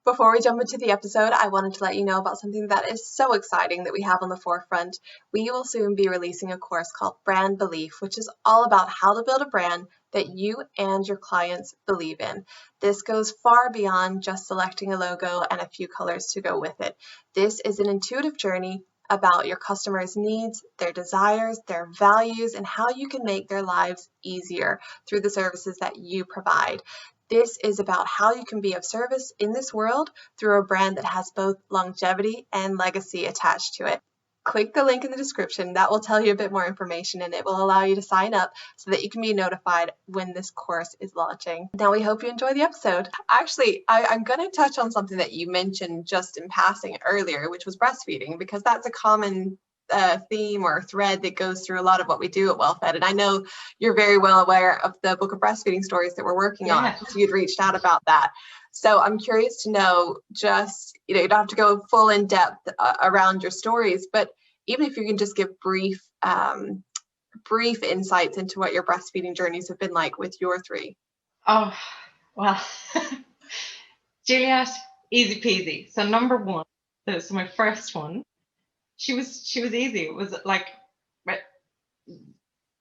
Before we jump into the episode, I wanted to let you know about something that is so exciting that we have on the forefront. We will soon be releasing a course called Brand Belief, which is all about how to build a brand that you and your clients believe in. This goes far beyond just selecting a logo and a few colors to go with it. This is an intuitive journey about your customers' needs, their desires, their values, and how you can make their lives easier through the services that you provide. This is about how you can be of service in this world through a brand that has both longevity and legacy attached to it. Click the link in the description. That will tell you a bit more information, and it will allow you to sign up so that you can be notified when this course is launching. Now, we hope you enjoy the episode. Actually, I'm going to touch on something that you mentioned just in passing earlier, which was breastfeeding, because that's a common theme or thread that goes through a lot of what we do at WellFed. And I know you're very well aware of the book of breastfeeding stories that we're working on. So you'd reached out about that. So I'm curious to know, just, you don't have to go full in depth around your stories, but even if you can just give brief insights into what your breastfeeding journeys have been like with your three. Oh, well, Juliet, easy peasy. So number one, so my first one, she was easy. It was like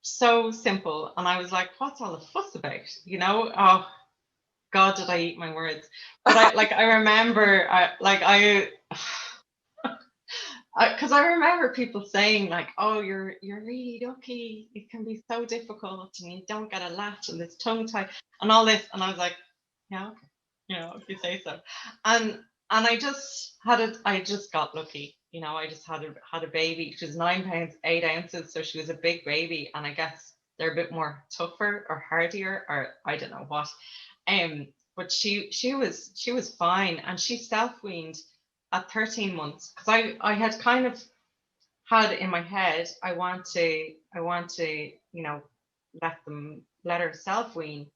so simple, and I was like, what's all the fuss about? Oh God, did I eat my words? But I remember, because I remember people saying like, oh, you're really lucky. It can be so difficult, and you don't get a latch, and this tongue tie, and all this, and I was like, yeah, okay, if you say so. And I just got lucky. I just had a baby. She was 9 pounds 8 ounces, so she was a big baby, and I guess they're a bit more tougher or hardier, or I don't know what. But she was fine, and she self-weaned at 13 months, because I had kind of had in my head, I want to let her self-wean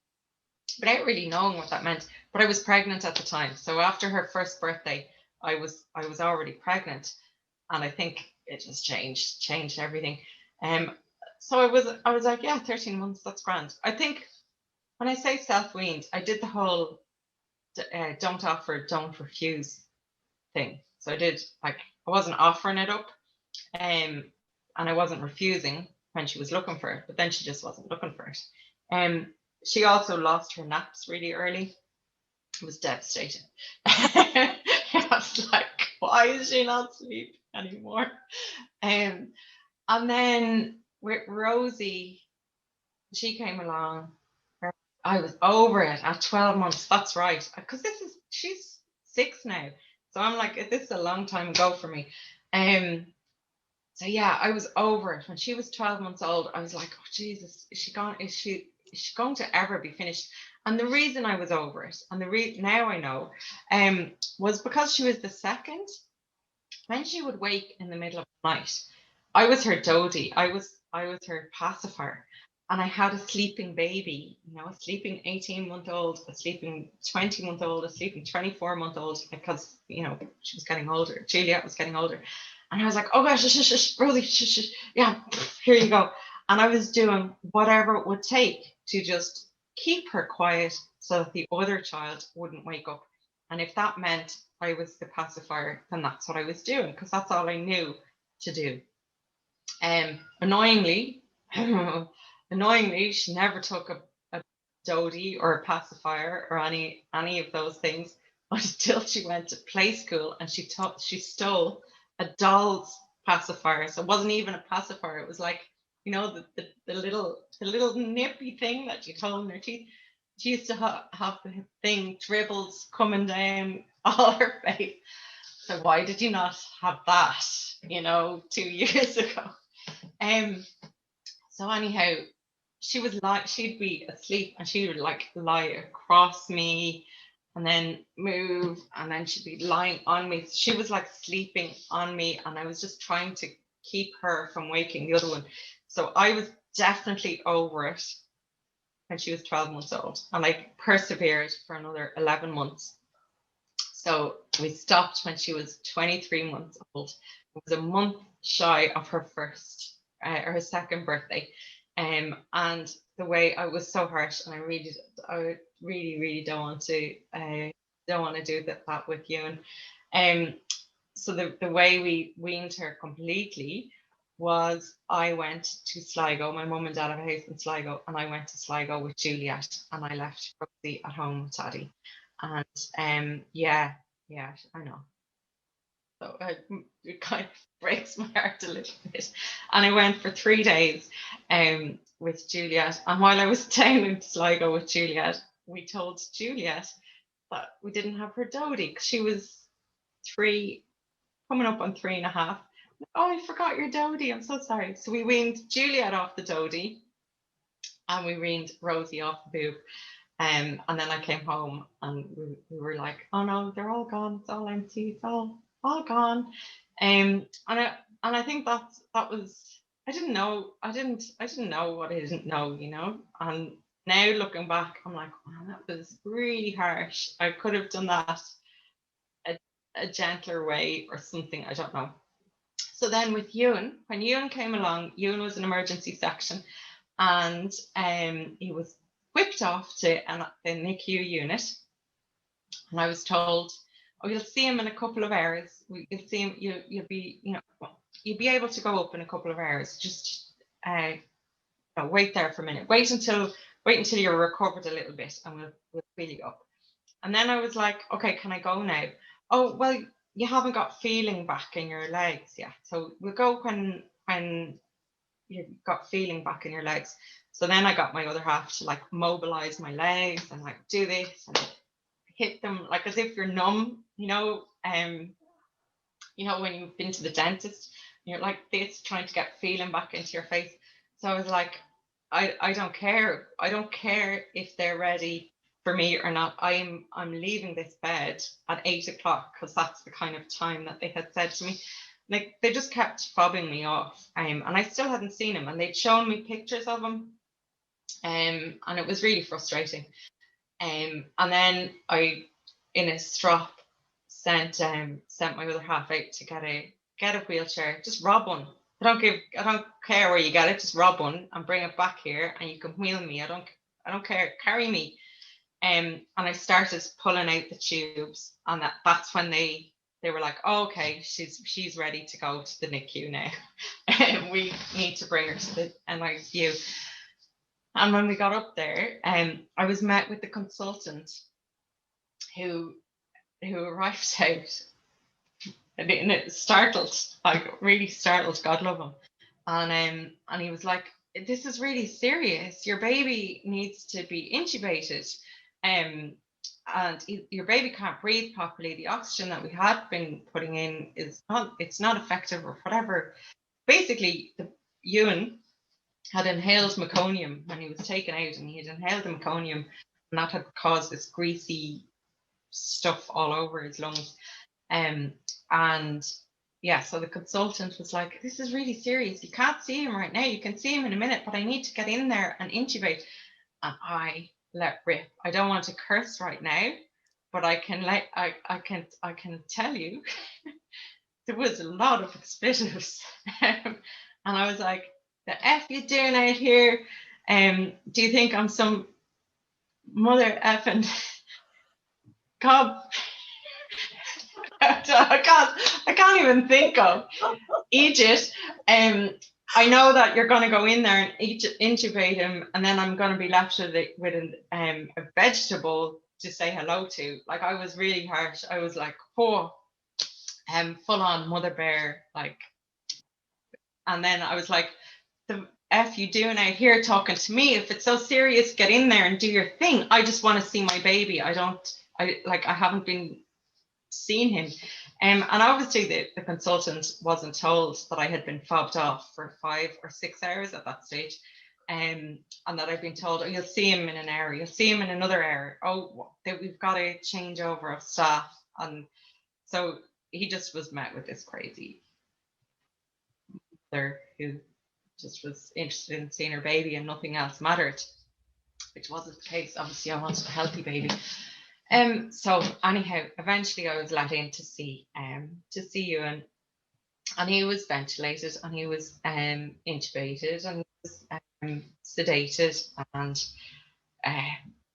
without really knowing what that meant. But I was pregnant at the time, so after her first birthday, I was already pregnant, and I think it just changed everything. So I was like, yeah, 13 months, that's grand. I think when I say self-weaned, I did the whole don't offer, don't refuse thing. So I did, like, I wasn't offering it up, and I wasn't refusing when she was looking for it, but then she just wasn't looking for it. She also lost her naps really early. It was devastating. I was like, why is she not sleeping anymore? And then with Rosie, she came along. I was over it at 12 months. That's right. Because she's 6 now. So I'm like, this is a long time ago for me. So yeah, I was over it. When she was 12 months old, I was like, oh Jesus, is she going to ever be finished? And the reason I was over it, and now I know, was because she was the second. When she would wake in the middle of the night, I was her dodie. I was her pacifier. And I had a sleeping baby, a sleeping 18-month-old, a sleeping 20-month-old, a sleeping 24-month-old, because, she was getting older. Juliet was getting older. And I was like, oh gosh, Rosie, yeah, here you go. And I was doing whatever it would take to just keep her quiet so that the other child wouldn't wake up. And if that meant I was the pacifier, then that's what I was doing, because that's all I knew to do. Annoyingly, she never took a dodie or a pacifier or any of those things until she went to play school, and she stole a doll's pacifier. So it wasn't even a pacifier. It was like, the little nippy thing that you hold in her teeth. She used to have the thing dribbles coming down all her face. So why did you not have that, 2 years ago? So anyhow, she'd be asleep, and she would like lie across me and then move, and then she'd be lying on me. She was like sleeping on me, and I was just trying to keep her from waking the other one. So I was definitely over it when she was 12 months old, and I persevered for another 11 months. So we stopped when she was 23 months old. It was a month shy of her second birthday. And the way I was so harsh, and I really don't want to don't want to do that with you. And so the way we weaned her completely was I went to Sligo. My mum and dad have a house in Sligo, and I went to Sligo with Juliet, and I left Rosie at home with Taddy. And yeah, I know. So it kind of breaks my heart a little bit. And I went for 3 days with Juliet. And while I was down in Sligo with Juliet, we told Juliet that we didn't have her Dodie because she was 3, coming up on 3.5. Oh, I forgot your Dodie. I'm so sorry. So we weaned Juliet off the Dodie, and we weaned Rosie off the boob. And then I came home, and we were like, oh no, they're all gone. It's all empty. It's all gone. And I think that was, I didn't know what I didn't know, you know. And now looking back, I'm like, wow, that was really harsh. I could have done that a gentler way or something. I don't know. So then with Ewan, when Ewan came along, Ewan was an emergency section, and he was whipped off to the NICU unit, and I was told, oh, you'll see him in a couple of hours. You'll see him. You'll be able to go up in a couple of hours. Just wait there for a minute. Wait until you're recovered a little bit, and we'll fill you up. And then I was like, okay, can I go now? Oh, well, you haven't got feeling back in your legs yet. So we'll go when you've got feeling back in your legs. So then I got my other half to like mobilize my legs and like do this and hit them like as if you're numb, you know, when you've been to the dentist, and you're like this, trying to get feeling back into your face. So I was like, I don't care. I don't care if they're ready for me or not. I'm leaving this bed at 8 o'clock because that's the kind of time that they had said to me. Like they just kept fobbing me off, and I still hadn't seen him, and they'd shown me pictures of him, and it was really frustrating. And then I, in a strop, sent my other half out to get a wheelchair. Just rob one. I don't care where you get it. Just rob one and bring it back here, and you can wheel me. I don't care. Carry me. And I started pulling out the tubes, and that's when they were like, oh, okay, she's ready to go to the NICU now. And we need to bring her to the NICU. And when we got up there, I was met with the consultant who arrived out, and it startled, like really startled, God love him. And he was like, this is really serious. Your baby needs to be intubated. And your baby can't breathe properly. The oxygen that we had been putting in it's not effective or whatever. Basically, Ewan had inhaled meconium when he was taken out, and he had inhaled the meconium, and that had caused this greasy stuff all over his lungs. And yeah, so the consultant was like, this is really serious. You can't see him right now. You can see him in a minute, but I need to get in there and intubate. And I let rip. I don't want to curse right now, but I can tell you there was a lot of expletives. And I was like, the F you doing out here? Do you think I'm some mother effing cob? I can't even think of. Egypt. I know that you're going to go in there and intubate him, and then I'm going to be left with a vegetable to say hello to. Like, I was really harsh. I was like, full on mother bear, like. And then I was like, the F you doing out here talking to me? If it's so serious, get in there and do your thing. I just want to see my baby. I haven't been seeing him. And obviously the consultant wasn't told that I had been fobbed off for 5 or 6 hours at that stage. And that I've been told, oh, you'll see him in an hour, you'll see him in another hour. Oh, we've got a changeover of staff. And so he just was met with this crazy mother who just was interested in seeing her baby and nothing else mattered, which wasn't the case. Obviously, I wanted a healthy baby. So anyhow, eventually I was let in to see Ewan, and he was ventilated, and he was intubated, and he was sedated, and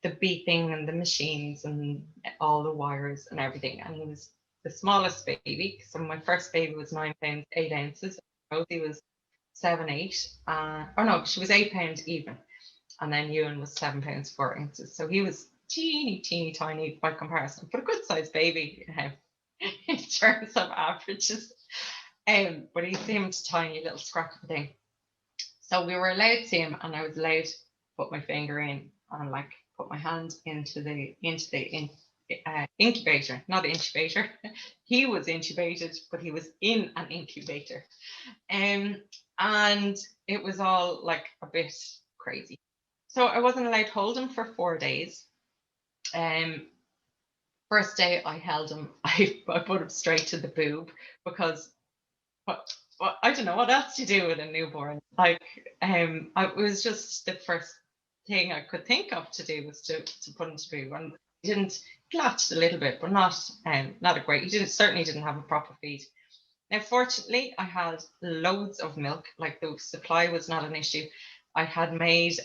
the beeping and the machines and all the wires and everything. And he was the smallest baby. So my first baby was 9 pounds 8 ounces. Rosie was 7 8. Or no, she was 8 pounds even. And then Ewan was 7 pounds 4 ounces. So he was teeny tiny by comparison, but a good sized baby in terms of averages. But he seemed tiny little scrap of a thing. So we were allowed to see him, and I was allowed to put my finger in and like put my hand into the incubator, not incubator. He was intubated, but he was in an incubator. And it was all like a bit crazy. So I wasn't allowed to hold him for 4 days. First day I held him, I put him straight to the boob, because I don't know what else to do with a newborn. Like, it was just the first thing I could think of to do was to put him to boob. And he didn't, latched a little bit, but not a great. He certainly didn't have a proper feed. Now, fortunately, I had loads of milk. Like, the supply was not an issue. I had made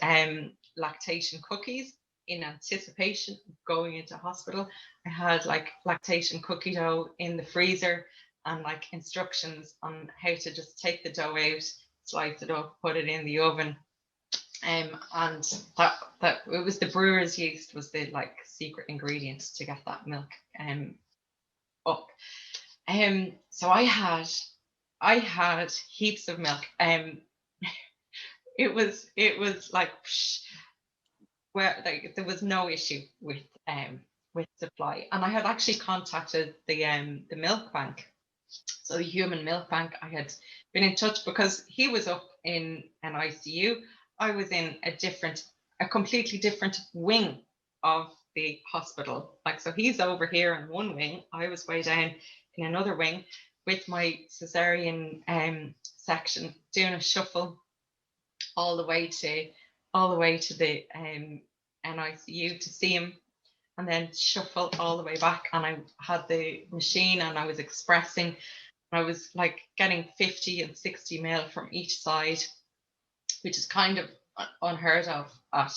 lactation cookies in anticipation of going into hospital. I had like lactation cookie dough in the freezer, and like instructions on how to just take the dough out, slice it up, put it in the oven. And that it was the brewer's yeast was the like secret ingredient to get that milk up. So I had heaps of milk. It was like, where like there was no issue with supply. And I had actually contacted the milk bank. So the human milk bank, I had been in touch because he was up in an ICU. I was in a completely different wing of the hospital. Like, so he's over here in one wing, I was way down in another wing with my cesarean section, doing a shuffle all the way to the NICU to see him, and then shuffle all the way back. And I had the machine, and I was expressing. I was like getting 50 and 60 mil from each side, which is kind of unheard of at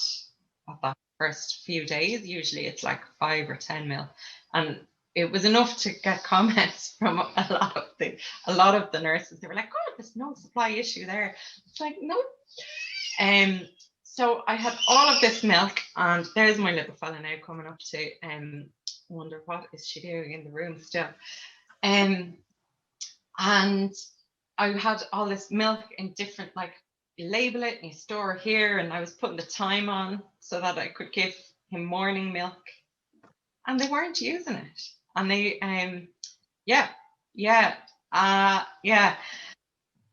that first few days. Usually it's like 5 or 10 mil, and it was enough to get comments from a lot of the nurses. They were like, "Oh, there's no supply issue there." It's like, no. So I had all of this milk, and there's my little fella now coming up to wonder what is she doing in the room still. And I had all this milk in different, like, you label it and you store it here, and I was putting the time on so that I could give him morning milk, and they weren't using it. And they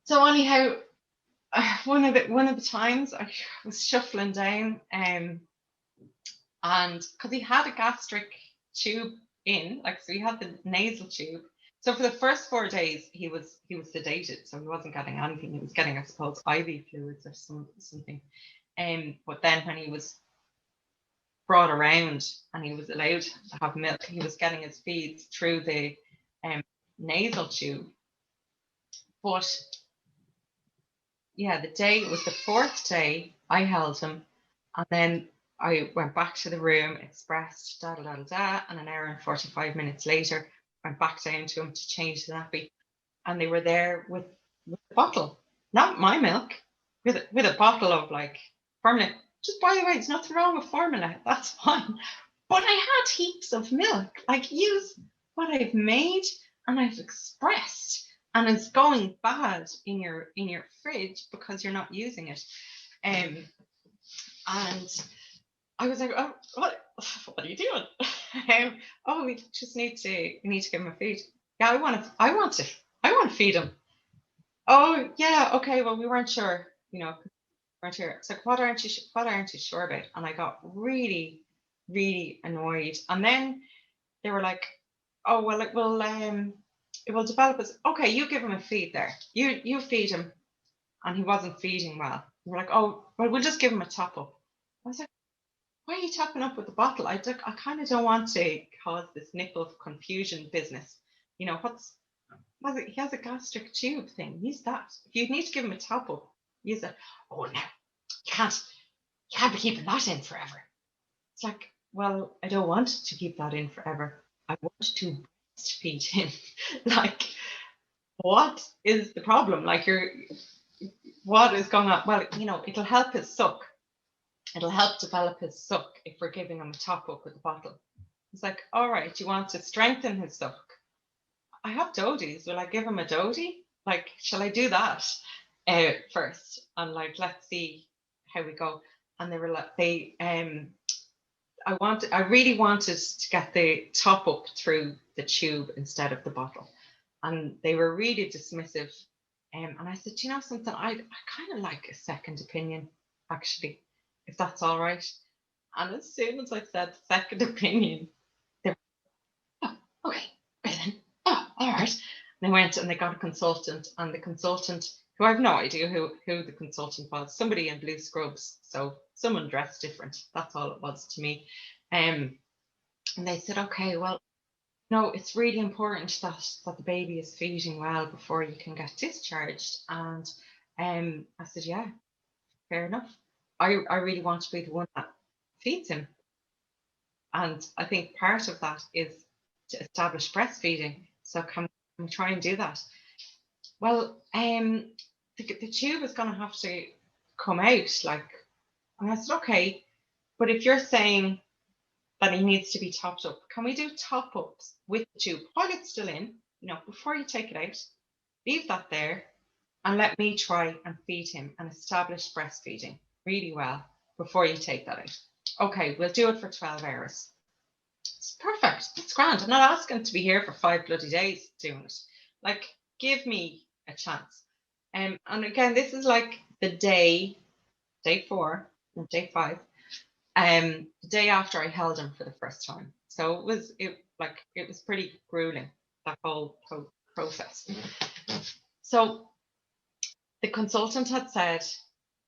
so anyhow, one of the times I was shuffling down, and because he had a gastric tube in, like, so he had the nasal tube. So for the first 4 days he was sedated, so he wasn't getting anything. He was getting, I suppose, IV fluids or something. But then when he was brought around and he was allowed to have milk, he was getting his feeds through the nasal tube. But yeah, it was the 4th day I held him, and then I went back to the room, expressed, and an hour and 45 minutes later, went back down to him to change the nappy, and they were there with a bottle, not my milk, with a bottle of like formula. Just, by the way, there's nothing wrong with formula, that's fine. But I had heaps of milk, like, use what I've made and I've expressed, and it's going bad in your fridge because you're not using it. And I was like, "Oh, what are you doing?" "Oh, we just need to give him a feed." "Yeah, I want to feed him." "Oh, yeah, okay, well, we weren't sure, weren't sure." It's like, what aren't you sure about? And I got really, really annoyed. And then they were like, "Oh, well, it will develop as, okay, you give him a feed there. You feed him." And he wasn't feeding well. We're like, "Oh, well, we'll just give him a top up." I was like, "Why are you topping up with the bottle? I kind of don't want to cause this nipple confusion business. He has a gastric tube thing. Use that. If you need to give him a top up, use it." "Oh, no, you can't be keeping that in forever." It's like, well, I don't want to keep that in forever. I want to breastfeed him. Like, what is the problem? Like, what is going on? Well, you know, it'll help his suck. It'll help develop his suck if we're giving him a top up with the bottle. It's like, all right, you want to strengthen his suck. I have doties. Will I give him a doty? Like, shall I do that first? And like, let's see how we go. And they were like, I really wanted to get the top up through the tube instead of the bottle. And they were really dismissive. And I said, you know something, I kind of like a second opinion, actually, if that's all right. And as soon as I said second opinion, they were, oh, okay, then. Oh, all right. And they went and they got a consultant, and the consultant, who I have no idea who the consultant was, somebody in blue scrubs. So someone dressed different. That's all it was to me. And they said, okay, well, no, it's really important that the baby is feeding well before you can get discharged. And I said, yeah, fair enough. I really want to be the one that feeds him. And I think part of that is to establish breastfeeding. So can we try and do that? Well, the tube is going to have to come out, like, and I said, okay, but if you're saying that he needs to be topped up, can we do top ups with the tube while it's still in, you know, before you take it out? Leave that there and let me try and feed him and establish breastfeeding really well before you take that out. Okay, we'll do it for 12 hours. It's perfect. It's grand. I'm not asking to be here for 5 bloody days doing it. Like, give me a chance. And again, this is like the day 4 or day 5. The day after I held him for the first time. So it was pretty grueling, that whole process. So the consultant had said,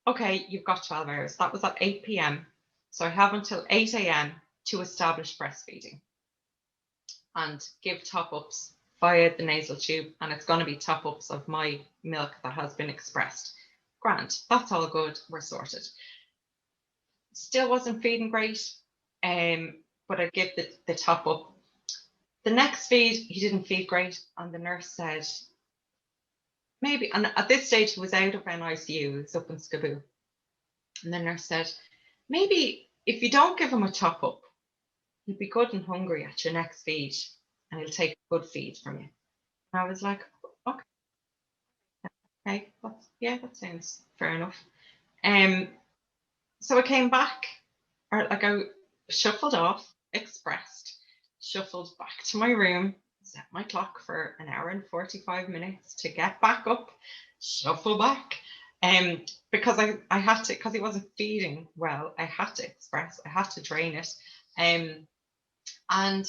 okay, you've got 12 hours. That was at 8 p.m. So I have until 8 a.m. to establish breastfeeding and give top ups via the nasal tube. And it's going to be top ups of my milk that has been expressed. Grand, that's all good. We're sorted. Still wasn't feeding great, but I give the top up. The next feed, he didn't feed great, and the nurse said, maybe, and at this stage he was out of NICU, he was up in Skaboo. And the nurse said, maybe if you don't give him a top up, he'll be good and hungry at your next feed, and he'll take a good feed from you. And I was like, okay, that sounds fair enough. So I came back, or like I shuffled off, expressed, shuffled back to my room, set my clock for an hour and 45 minutes to get back up, shuffle back. Because I had to, because he wasn't feeding well, I had to express, I had to drain it. And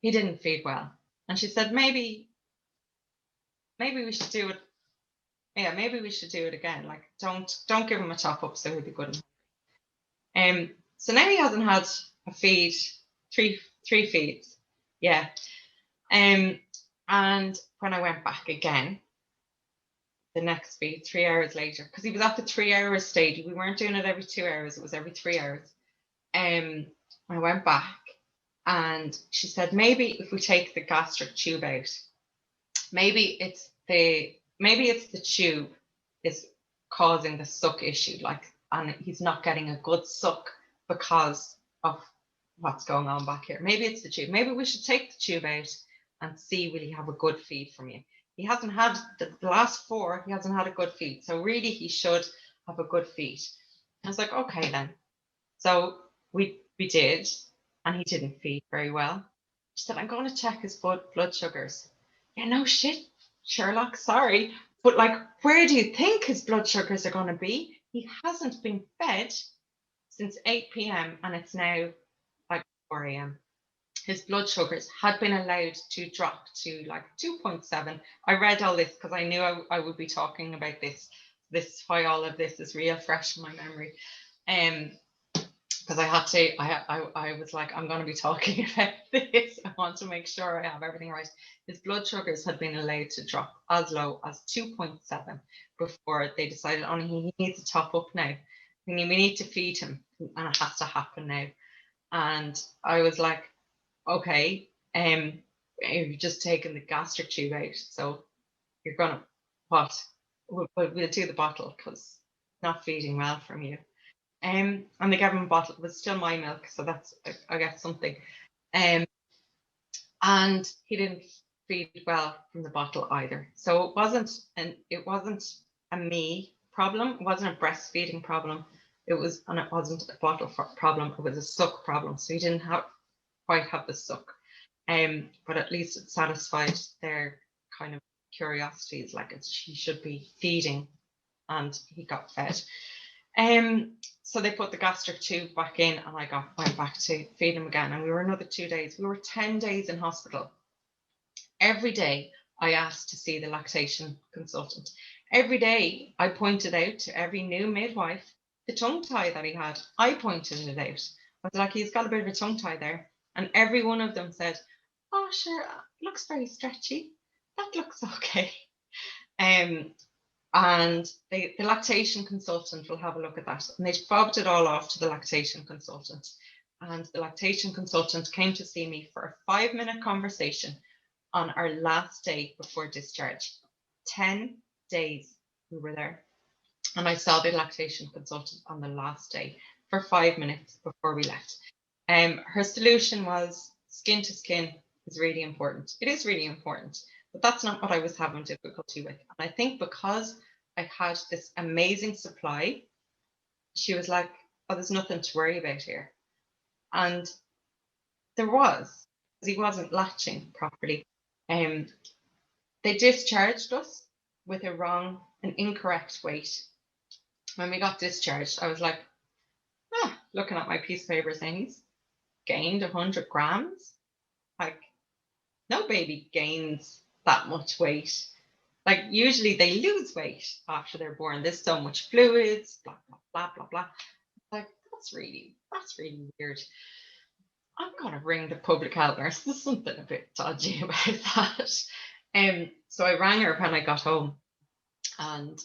he didn't feed well. And she said, maybe we should do it. Yeah, maybe we should do it again. Like, don't give him a top up so he'll be good. So now he hasn't had a feed, three feeds. Yeah. And when I went back again, the next feed, 3 hours later, because he was at the 3 hour stage. We weren't doing it every 2 hours, it was every 3 hours. I went back and she said, maybe if we take the gastric tube out, maybe it's the tube is causing the suck issue, like, and he's not getting a good suck because of what's going on back here. Maybe it's the tube. Maybe we should take the tube out and see, will he have a good feed from you? He hasn't had the last 4, he hasn't had a good feed. So really he should have a good feed. I was like, okay then. So we did, and he didn't feed very well. She said, I'm going to check his blood sugars. Yeah, no shit, Sherlock, sorry. But like, where do you think his blood sugars are going to be? He hasn't been fed since 8 p.m. and it's now like 4 a.m. His blood sugars had been allowed to drop to like 2.7. I read all this because I knew I would be talking about this why all of this is real fresh in my memory. Because I was like, I'm going to be talking about this. I want to make sure I have everything right. His blood sugars had been allowed to drop as low as 2.7 before they decided, he needs to top up now. We need to feed him, and it has to happen now. And I was like, okay, you've just taken the gastric tube out, so you're gonna what? We'll do the bottle because not feeding well from you. And they gave him a bottle. It was still my milk, so that's I get something. And he didn't feed well from the bottle either. So it wasn't a me problem. It wasn't a breastfeeding problem. It wasn't a bottle problem. It was a suck problem. So he didn't quite have the suck. But at least it satisfied their kind of curiosities, like he should be feeding, and he got fed. So they put the gastric tube back in, and I went back to feed him again, and we were another 2 days. We were 10 days in hospital. Every day I asked to see the lactation consultant. Every day I pointed out to every new midwife the tongue tie that he had. I pointed it out. I was like, he's got a bit of a tongue tie there. And every one of them said, oh, sure, looks very stretchy. That looks okay. And the lactation consultant will have a look at that. And they fobbed it all off to the lactation consultant. And the lactation consultant came to see me for a 5-minute conversation on our last day before discharge. 10 days we were there. And I saw the lactation consultant on the last day for 5 minutes before we left. Her solution was skin to skin is really important. It is really important, but that's not what I was having difficulty with. And I think because I had this amazing supply, she was like, oh, there's nothing to worry about here. And there was, because he wasn't latching properly. They discharged us with an incorrect weight. When we got discharged, I was like, looking at my piece of paper saying he's gained 100 grams. Like, no baby gains that much weight. Like, usually they lose weight after they're born. There's so much fluids, blah, blah, blah, blah, blah. Like, that's really weird. I'm gonna ring the public health nurse. There's something a bit dodgy about that. So I rang her when I got home, and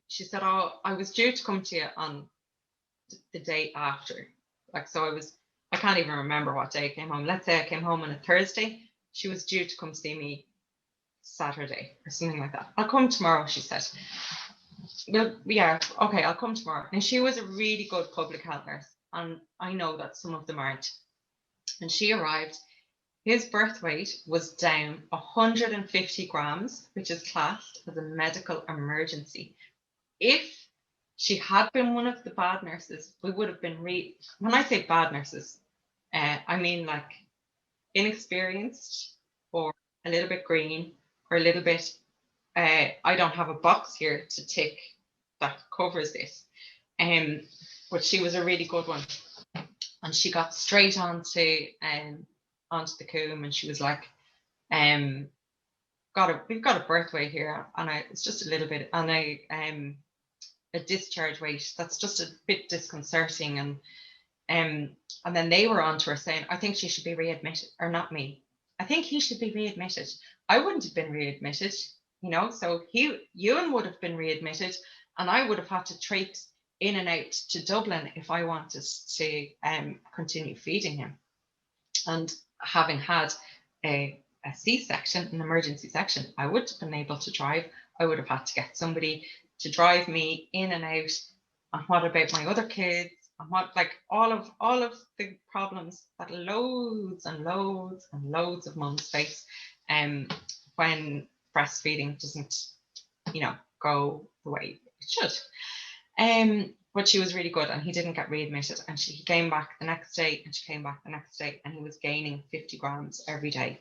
she said, oh, I was due to come to you on the day after. Like, so I can't even remember what day I came home. Let's say I came home on a Thursday. She was due to come see me Saturday or something like that. I'll come tomorrow, she said. Well, yeah, okay, I'll come tomorrow. And she was a really good public health nurse, and I know that some of them aren't. And she arrived. His birth weight was down 150 grams, which is classed as a medical emergency. If she had been one of the bad nurses, we would have been when I say bad nurses, I mean like inexperienced or a little bit green or a little bit, I don't have a box here to tick that covers this. But she was a really good one. And she got straight onto the coom, and she was like, we've got a birth weight here, and it's just a little bit, and a discharge weight that's just a bit disconcerting. And then they were on to her saying, I think she should be readmitted, or not me. I think he should be readmitted. I wouldn't have been readmitted, so Ewan would have been readmitted, and I would have had to traipse in and out to Dublin if I wanted to continue feeding him. And having had a C-section, an emergency section, I wouldn't have been able to drive. I would have had to get somebody to drive me in and out. And what about my other kids? And what, like, all of the problems that loads and loads and loads of mums face when breastfeeding doesn't, go the way it should. But she was really good, and he didn't get readmitted. And he came back the next day, and she came back the next day, and he was gaining 50 grams every day.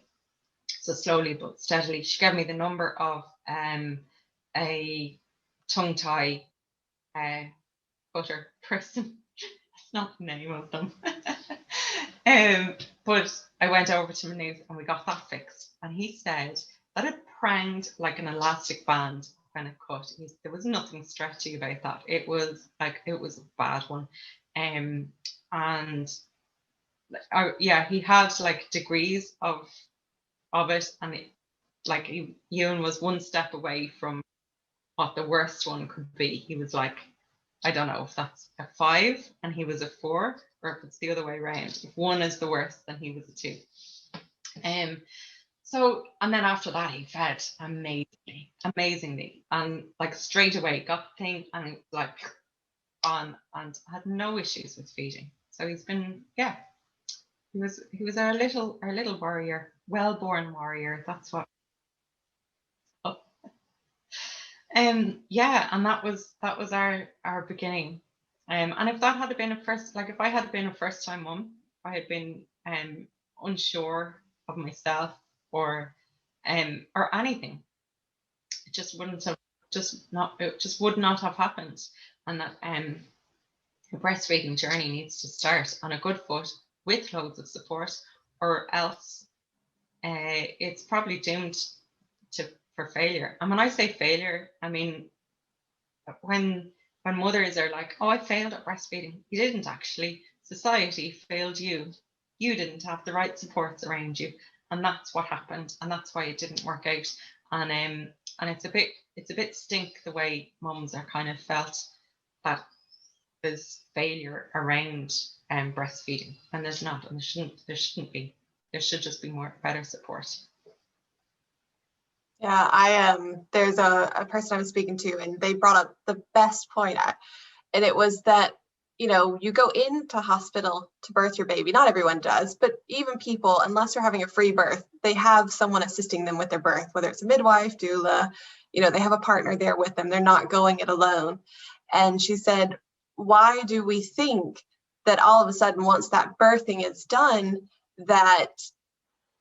So slowly but steadily. She gave me the number of a tongue tie cutter person. It's not the name of them. But I went over to Maynooth, and we got that fixed. And he said that it pranged like an elastic band when it cut. There was nothing stretchy about that. It was a bad one. And he had like degrees of it, and Ewan was one step away from what the worst one could be. He was like, I don't know if that's a 5 and he was a 4. or if it's the other way around. If one is the worst, then he was a 2. So, and then after that, he fed amazingly, and like straight away got the thing and like on, and had no issues with feeding. So he's been, yeah, he was our little warrior, well-born warrior. That's what. Yeah, and that was our beginning. And if that had been if I had been a first-time mum, if I had been unsure of myself or anything, it just wouldn't have it just would not have happened. And that the breastfeeding journey needs to start on a good foot with loads of support, or else it's probably doomed for failure. And when I say failure, I mean when mothers are like, oh, I failed at breastfeeding. You didn't actually. Society failed you. You didn't have the right supports around you, and that's what happened, and that's why it didn't work out. And it's a bit stink the way mums are kind of felt that there's failure around breastfeeding, and there's not, and there shouldn't be. There should just be better support. Yeah, there's a person I was speaking to, and they brought up the best point, and it was that, you go into hospital to birth your baby. Not everyone does, but even people, unless they're having a free birth, they have someone assisting them with their birth, whether it's a midwife, doula, they have a partner there with them. They're not going it alone. And she said, why do we think that all of a sudden, once that birthing is done, that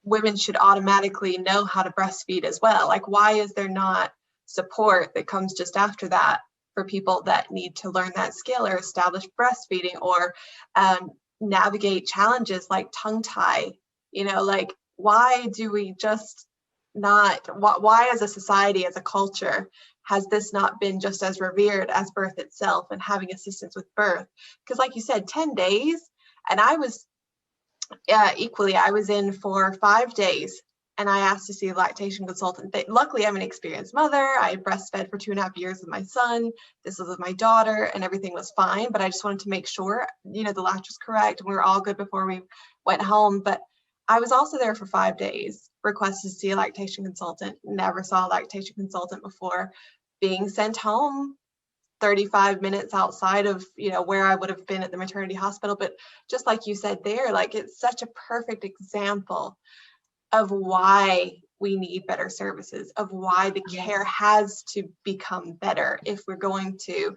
women should automatically know how to breastfeed as well? Like, why is there not support that comes just after that for people that need to learn that skill or establish breastfeeding, or navigate challenges like tongue tie? Like, why do we just not, why as a society, as a culture, has this not been just as revered as birth itself and having assistance with birth? Because like you said, 10 days, and I was equally, I was in for 5 days, and I asked to see a lactation consultant. Luckily, I'm an experienced mother. I had breastfed for 2.5 years with my son. This was with my daughter, and everything was fine. But I just wanted to make sure, the latch was correct, and we were all good before we went home. But I was also there for 5 days, requested to see a lactation consultant. Never saw a lactation consultant before. Being sent home 35 minutes outside of where I would have been at the maternity hospital. But just like you said there, like, it's such a perfect example of why we need better services, of why the care has to become better if we're going to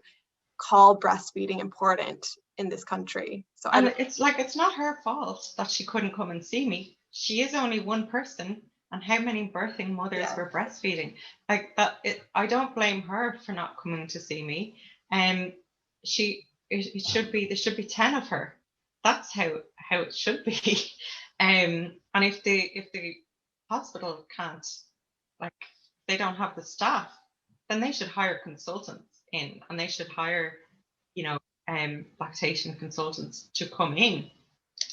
call breastfeeding important in this country. So it's not her fault that she couldn't come and see me. She is only one person, and how many birthing mothers were breastfeeding? Like that, I don't blame her for not coming to see me. There should be 10 of her. That's how it should be. And if the hospital can't, like, they don't have the staff, then they should hire consultants in, and they should hire, lactation consultants to come in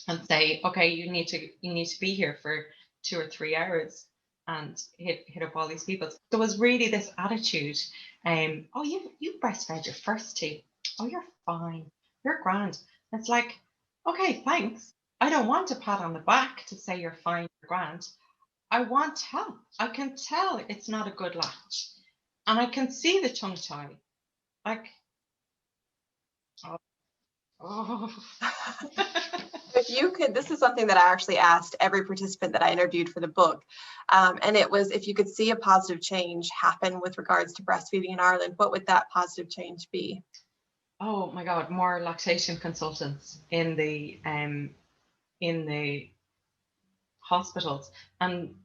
and say, okay, you need to be here for 2 or 3 hours and hit up all these people. There was really this attitude, oh, you breastfed your first 2. Oh, you're fine, you're grand. And it's like, okay, thanks. I don't want a pat on the back to say you're fine, you're grand. I want help. I can tell it's not a good latch, and I can see the tongue tie. Like, oh. If you could, this is something that I actually asked every participant that I interviewed for the book. And it was, if you could see a positive change happen with regards to breastfeeding in Ireland, what would that positive change be? Oh my God, more lactation consultants in the hospitals. And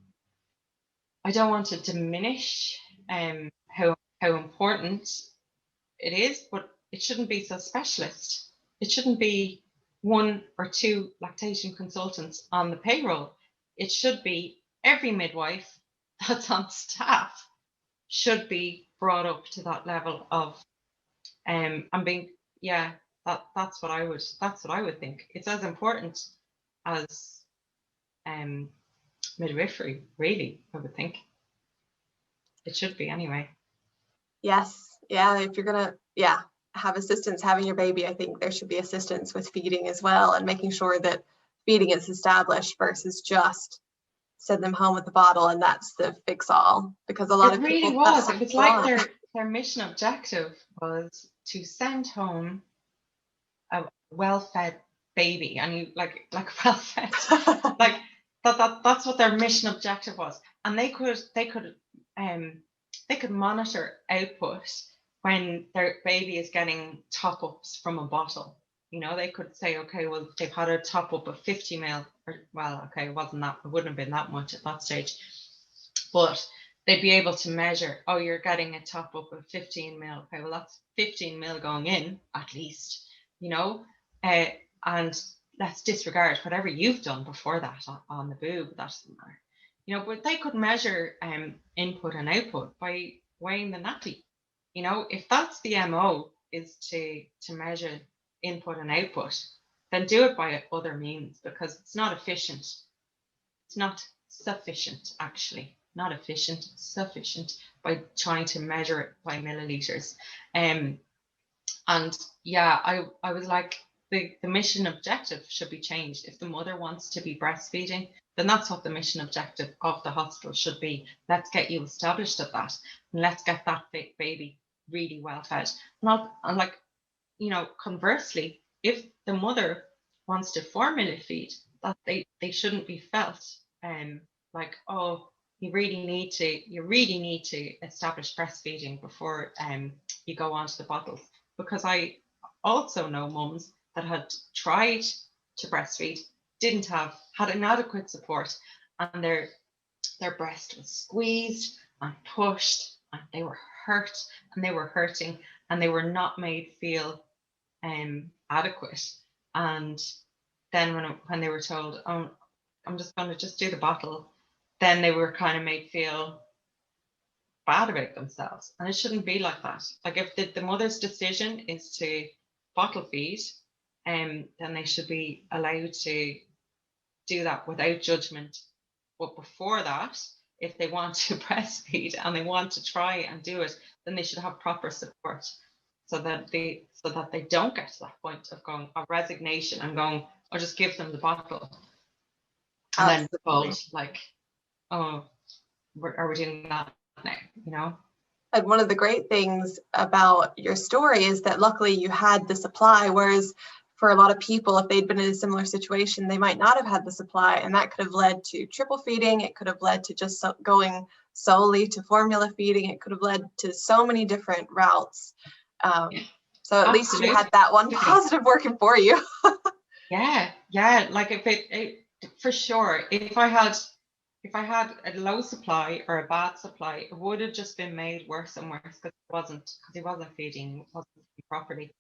I don't want to diminish how important it is, but it shouldn't be so specialist. It shouldn't be 1 or 2 lactation consultants on the payroll. It should be every midwife that's on staff should be brought up to that level of and being, that's what I would think. It's as important as midwifery, really, I would think. It should be anyway. Yes. Yeah. If you're gonna, have assistance having your baby, I think there should be assistance with feeding as well, and making sure that feeding is established versus just send them home with the bottle and that's the fix all, because a lot It of really people, that's was. what It was they like want. their mission objective was to send home a well-fed baby, and you like well-fed, like that's what their mission objective was. And they could monitor output when their baby is getting top ups from a bottle. You know, they could say, okay, well, they've had a top up of 50 ml, or well, okay, it wouldn't have been that much at that stage, but they'd be able to measure, oh, you're getting a top up of 15 mil. Okay, well, that's 15 mil going in at least, you know, and let's disregard whatever you've done before that on the boob. That doesn't matter, you know. But they could measure input and output by weighing the nappy. You know, if that's the MO, is to measure input and output, then do it by other means, because it's not efficient. It's not sufficient, actually. Not efficient, sufficient, by trying to measure it by milliliters. And yeah, I was like, the mission objective should be changed. If the mother wants to be breastfeeding, then that's what the mission objective of the hospital should be. Let's get you established at that, and let's get that baby really well fed. And like, you know, conversely, if the mother wants to formula feed, that they shouldn't be felt like, oh, you really need to establish breastfeeding before you go on to the bottles. Because I also know mums that had tried to breastfeed, had inadequate support, and their breast was squeezed and pushed, and they were hurt, and they were hurting, and they were not made feel adequate. And then when they were told, oh, I'm just going to just do the bottle, then they were kind of made feel bad about themselves. And it shouldn't be like that. Like, if the mother's decision is to bottle feed, then they should be allowed to do that without judgment. But before that, if they want to breastfeed and they want to try and do it, then they should have proper support, so that they don't get to that point of going a resignation and going, I'll just give them the bottle, and then told like, oh, are we doing that now? You know. And one of the great things about your story is that luckily you had the supply, whereas for a lot of people, if they'd been in a similar situation, they might not have had the supply, and that could have led to triple feeding. It could have led to just going solely to formula feeding. It could have led to so many different routes. So at least you had that one positive working for you. Yeah. Like, if it for sure, if I had a low supply or a bad supply, it would have just been made worse and worse, because he wasn't feeding properly.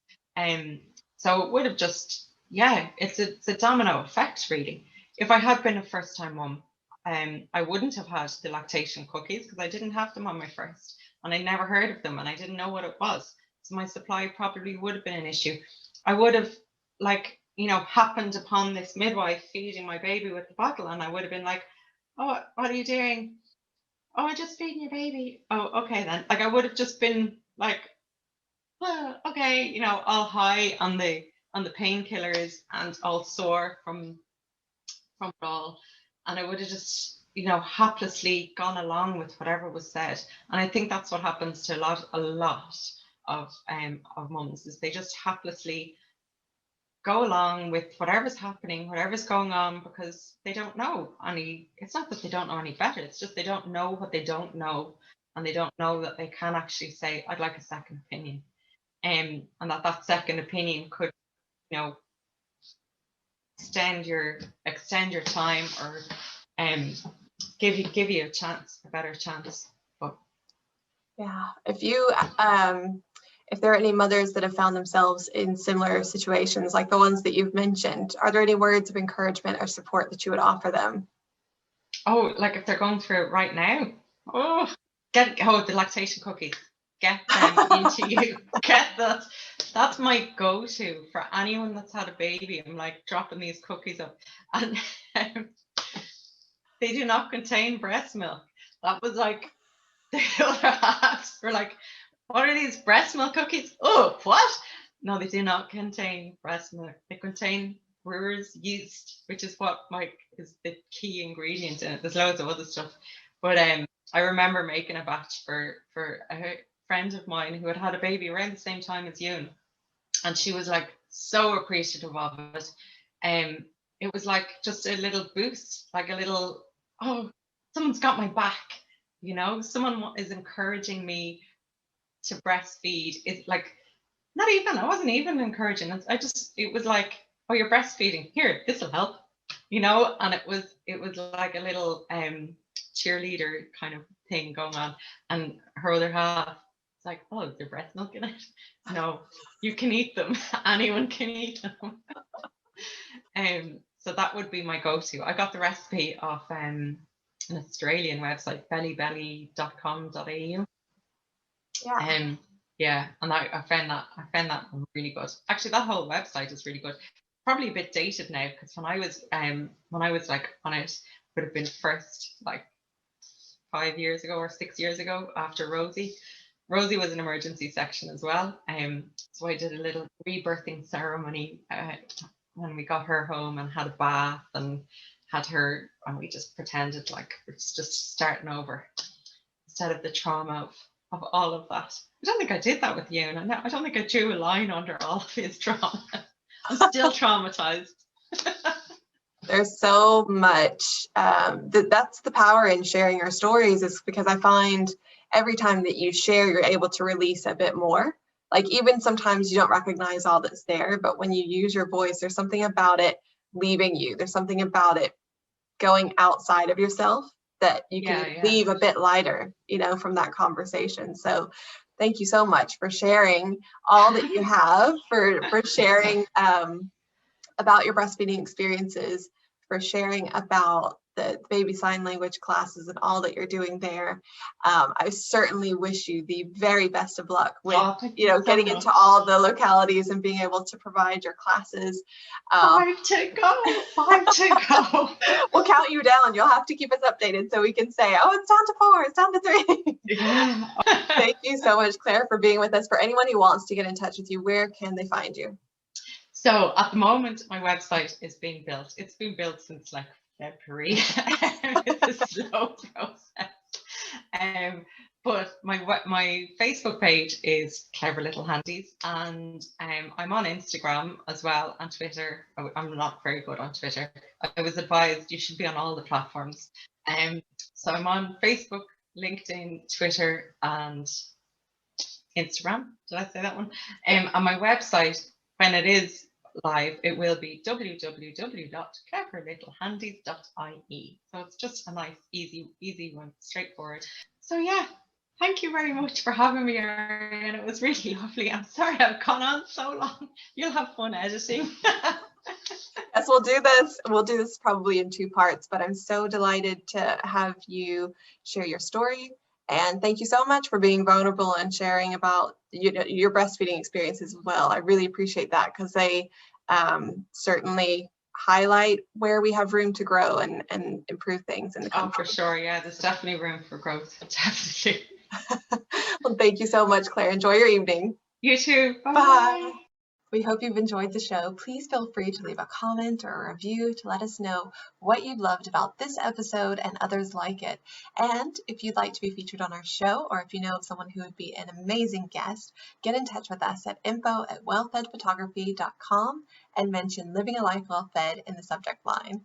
So it would have just, it's a domino effect, really. If I had been a first time mum, I wouldn't have had the lactation cookies, because I didn't have them on my first, and I never heard of them, and I didn't know what it was. So my supply probably would have been an issue. I would have, like, you know, happened upon this midwife feeding my baby with the bottle, and I would have been like, oh, what are you doing? Oh, I'm just feeding your baby. Oh, okay then. Like, I would have just been like, well, okay, you know, all high on the painkillers and all sore from it all, and I would have just, you know, haplessly gone along with whatever was said. And I think that's what happens to a lot of mums, is they just haplessly go along with whatever's happening, whatever's going on, because they don't know any. It's not that they don't know any better, it's just they don't know what they don't know, and they don't know that they can actually say, I'd like a second opinion, and that second opinion could, you know, extend your time, or give you a better chance. But yeah, if there are any mothers that have found themselves in similar situations like the ones that you've mentioned, are there any words of encouragement or support that you would offer them? Oh, like if they're going through it right now, the lactation cookies, get them into you. Get that. That's my go-to for anyone that's had a baby. I'm like dropping these cookies up, and they do not contain breast milk. That was like, the other halves were like, what are these breast milk cookies? Oh, what? No, they do not contain breast milk. They contain brewer's yeast, which is what is the key ingredient in it. There's loads of other stuff, but I remember making a batch for a friend of mine who had had a baby around the same time as you, and she was like so appreciative of it. It was like just a little boost, like a little, oh, someone's got my back, someone is encouraging me to breastfeed. It's like, not even, I wasn't even encouraging it. It was like, oh, you're breastfeeding, here, this will help, and it was like a little cheerleader kind of thing going on. And her other half, it's like, oh, is there breast milk in it? No, you can eat them. Anyone can eat them. So that would be my go-to. I got the recipe off an Australian website, bellybelly.com.au. Yeah. Yeah, and I found that really good. Actually, that whole website is really good. Probably a bit dated now, because when I was like on it, would have been first like 5 years ago or 6 years ago, after Rosie. Rosie was an emergency section as well. So I did a little rebirthing ceremony when we got her home, and had a bath and had her, and we just pretended like it's just starting over, instead of the trauma of all of that. I don't think I did that with you, and I don't think I drew a line under all of his trauma. I'm still traumatized. There's so much. That's the power in sharing your stories, is because I find every time that you share, you're able to release a bit more. Like, even sometimes you don't recognize all that's there, but when you use your voice, there's something about it leaving you. There's something about it going outside of yourself that you can leave a bit lighter, from that conversation. So thank you so much for sharing all that you have, for sharing about your breastfeeding experiences, for sharing about the baby sign language classes and all that you're doing there. I certainly wish you the very best of luck with, getting into all the localities and being able to provide your classes. 5 to go. We'll count you down. You'll have to keep us updated so we can say, oh, it's down to 4, it's down to 3. Yeah. Thank you so much, Claire, for being with us. For anyone who wants to get in touch with you, where can they find you? So at the moment, my website is being built. It's been built since like February. It's a slow process. But my Facebook page is Clever Little Handies, and I'm on Instagram as well, and Twitter. I'm not very good on Twitter. I was advised you should be on all the platforms. So I'm on Facebook, LinkedIn, Twitter, and Instagram. Did I say that one? And my website, when it is live, it will be www.cleverlittlehandies.ie. So it's just a nice, easy one, straightforward. So yeah, thank you very much for having me, Arian. It was really lovely. I'm sorry I've gone on so long. You'll have fun editing. Yes, we'll do this. We'll do this probably in 2 parts, but I'm so delighted to have you share your story. And thank you so much for being vulnerable and sharing about your breastfeeding experiences as well. I really appreciate that, because they certainly highlight where we have room to grow and improve things in the country. Oh, for sure. Yeah, there's definitely room for growth. Definitely. Well, thank you so much, Claire. Enjoy your evening. You too. Bye. Bye. We hope you've enjoyed the show. Please feel free to leave a comment or a review to let us know what you loved about this episode and others like it. And if you'd like to be featured on our show, or if you know of someone who would be an amazing guest, get in touch with us at info@wellfedphotography.com and mention Living a Life Well Fed in the subject line.